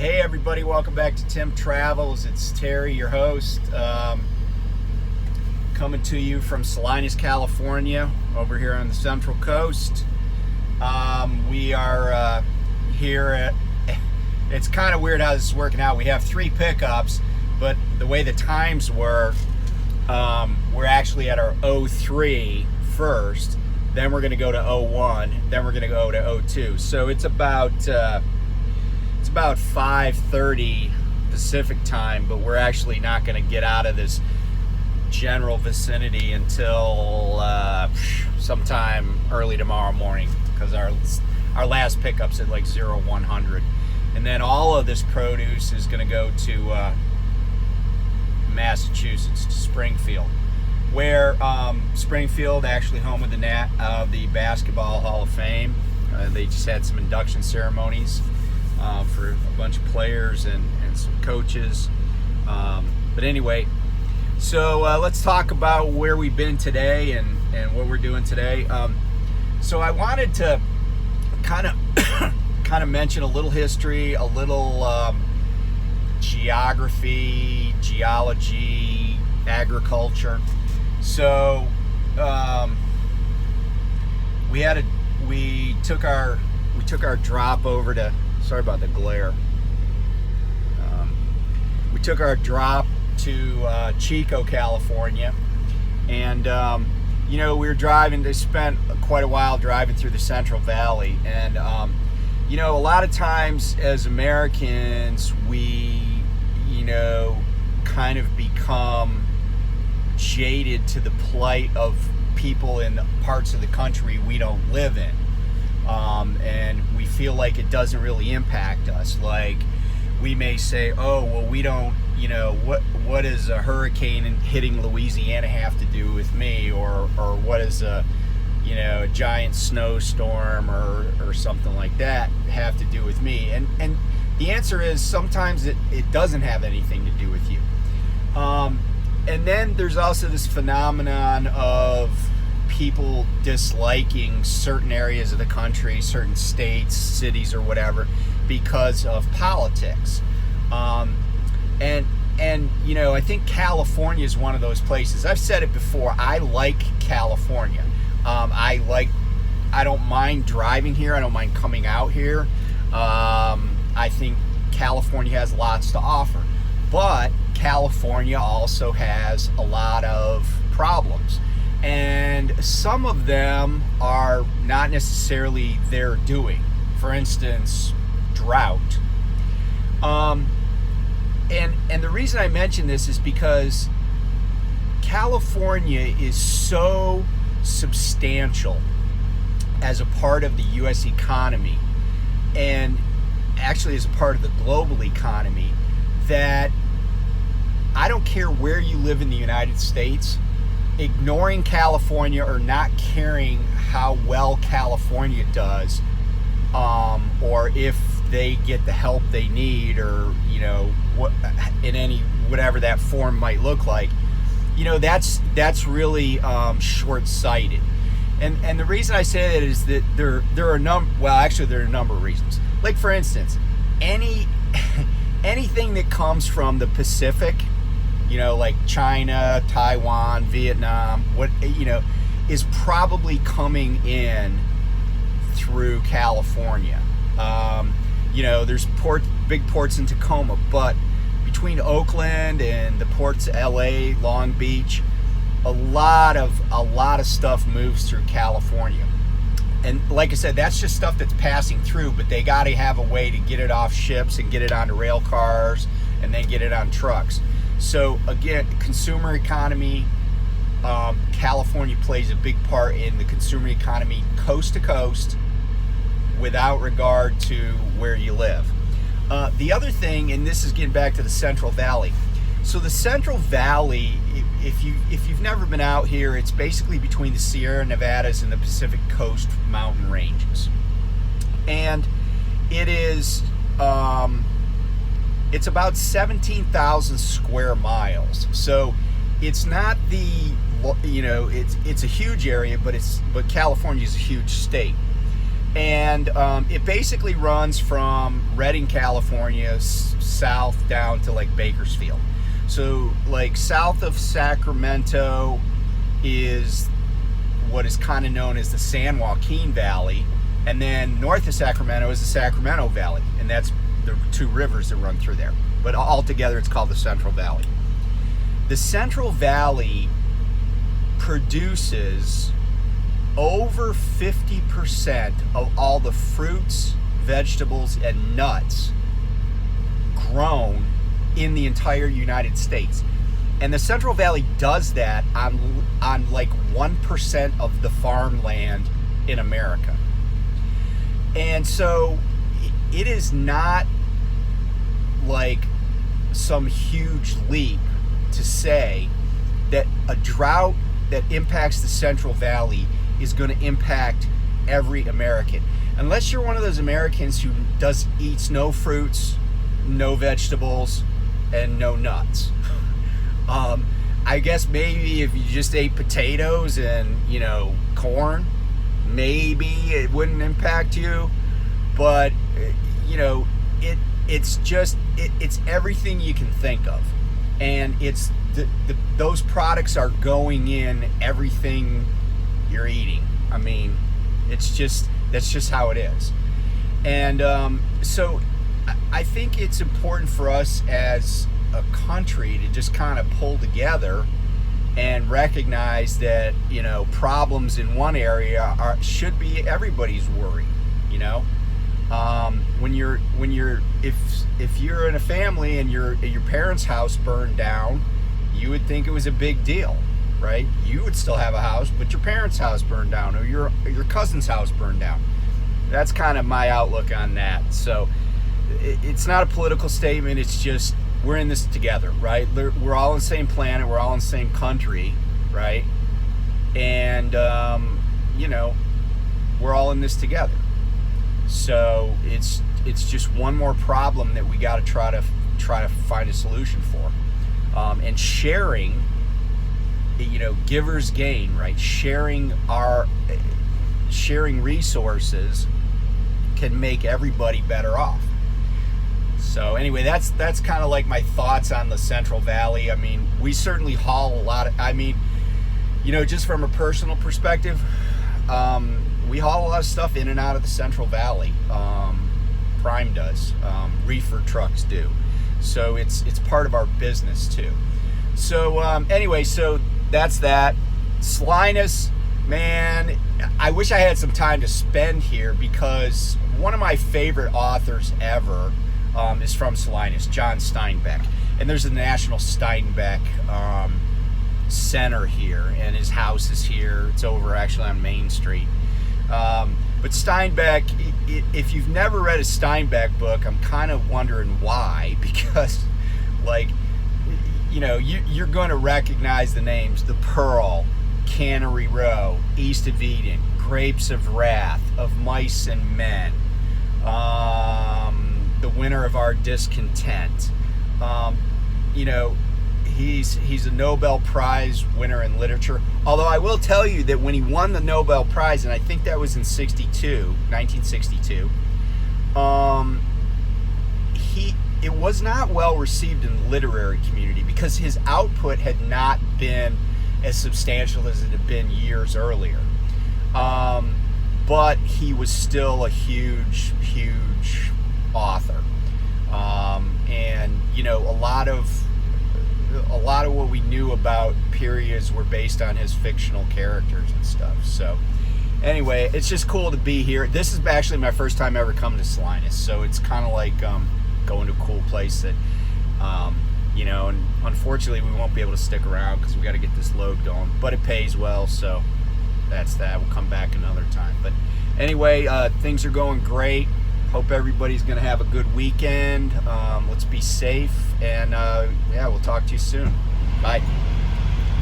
Hey everybody, welcome back to Tim Travels. It's Terry, your host, coming to you from Salinas, California, over here on the Central Coast. We are here at, it's kind of weird how this is working out. We have 3 pickups, but the way the times were, we're actually at our 03 first, then we're going to go to 01, then we're going to go to 02. So it's about 5:30 Pacific time, but we're actually not going to get out of this general vicinity until sometime early tomorrow morning, because our last pickup's at like 0100, and then all of this produce is going to go to Massachusetts, to Springfield, where Springfield, actually home of the Basketball Hall of Fame. They just had some induction ceremonies for a bunch of players and some coaches. But anyway, so let's talk about where we've been today and what we're doing today. So I wanted to kind of mention a little history, a little geography, geology, agriculture. So we took our drop over to, sorry about the glare. We took our drop to Chico, California, and we were driving. They spent quite a while driving through the Central Valley, and a lot of times as Americans, we kind of become jaded to the plight of people in parts of the country we don't live in. And we feel like it doesn't really impact us. Like, we may say, oh, well, we don't, what does a hurricane hitting Louisiana have to do with me? Or what does a giant snowstorm or something like that have to do with me? And the answer is sometimes it doesn't have anything to do with you. And then there's also this phenomenon of people disliking certain areas of the country, certain states, cities, or whatever, because of politics. I think California is one of those places. I've said it before. I like California. I don't mind driving here. I don't mind coming out here. I think California has lots to offer, but California also has a lot of problems. And some of them are not necessarily their doing. For instance, drought. And the reason I mention this is because California is so substantial as a part of the U.S. economy, and actually as a part of the global economy, that I don't care where you live in the United States, ignoring California or not caring how well California does, or if they get the help they need, or in any whatever that form might look like, that's really short-sighted. And the reason I say that is that there are a number of reasons. Like, for instance, anything that comes from the Pacific, like China, Taiwan, Vietnam, is probably coming in through California. There's big ports in Tacoma, but between Oakland and the ports of LA, Long Beach, a lot of stuff moves through California. And like I said, that's just stuff that's passing through, but they got to have a way to get it off ships and get it onto rail cars and then get it on trucks. So again, consumer economy, California plays a big part in the consumer economy coast to coast, without regard to where you live. The other thing, and this is getting back to the Central Valley. So the Central Valley, if you've never been out here, it's basically between the Sierra Nevadas and the Pacific Coast mountain ranges. And it is it's about 17,000 square miles. So it's not it's a huge area, but California is a huge state. And it basically runs from Redding, California, south down to like Bakersfield. So like south of Sacramento is what is kind of known as the San Joaquin Valley, and then north of Sacramento is the Sacramento Valley, and that's the two rivers that run through there. But altogether it's called the Central Valley. The Central Valley produces over 50% of all the fruits, vegetables, and nuts grown in the entire United States. And the Central Valley does that on like 1% of the farmland in America. And so it is not like some huge leap to say that a drought that impacts the Central Valley is going to impact every American. Unless you're one of those Americans who eats no fruits, no vegetables, and no nuts. I guess maybe if you just ate potatoes and, corn, maybe it wouldn't impact you. But, it's everything you can think of. And it's those products are going in everything you're eating. I mean, that's just how it is. And so I think it's important for us as a country to just kind of pull together and recognize that problems in one area should be everybody's worry. If you're in a family and your parents' house burned down, you would think it was a big deal, right? You would still have a house, but your parents' house burned down, or your cousin's house burned down. That's kind of my outlook on that. So it's not a political statement. It's just we're in this together, right? We're all on the same planet. We're all in the same country, right? And we're all in this together. So it's just one more problem that we got to try to find a solution for. And sharing, givers gain, right? Sharing resources can make everybody better off. So anyway, that's kind of like my thoughts on the Central Valley. I mean, we certainly haul a lot of, just from a personal perspective, we haul a lot of stuff in and out of the Central Valley. Prime does, reefer trucks do. So it's part of our business too. So anyway, so that's that. Salinas, man, I wish I had some time to spend here because one of my favorite authors ever is from Salinas, John Steinbeck. And there's a National Steinbeck Center here, and his house is here. It's over actually on Main Street. But Steinbeck, if you've never read a Steinbeck book, I'm kind of wondering why, because you're going to recognize the names: The Pearl, Cannery Row, East of Eden, Grapes of Wrath, Of Mice and Men, The Winter of Our Discontent. He's a Nobel Prize winner in literature. Although I will tell you that when he won the Nobel Prize, and I think that was in 1962, it was not well received in the literary community because his output had not been as substantial as it had been years earlier. But he was still a huge author. And a lot of what we knew about periods were based on his fictional characters and stuff. So anyway, it's just cool to be here. This is actually my first time ever coming to Salinas, so it's kind of like going to a cool place that and unfortunately we won't be able to stick around because we got to get this load going, but it pays well, so that's that. We'll come back another time. But anyway, things are going great. Hope everybody's going to have a good weekend. Let's be safe, and we'll talk to you soon. Bye.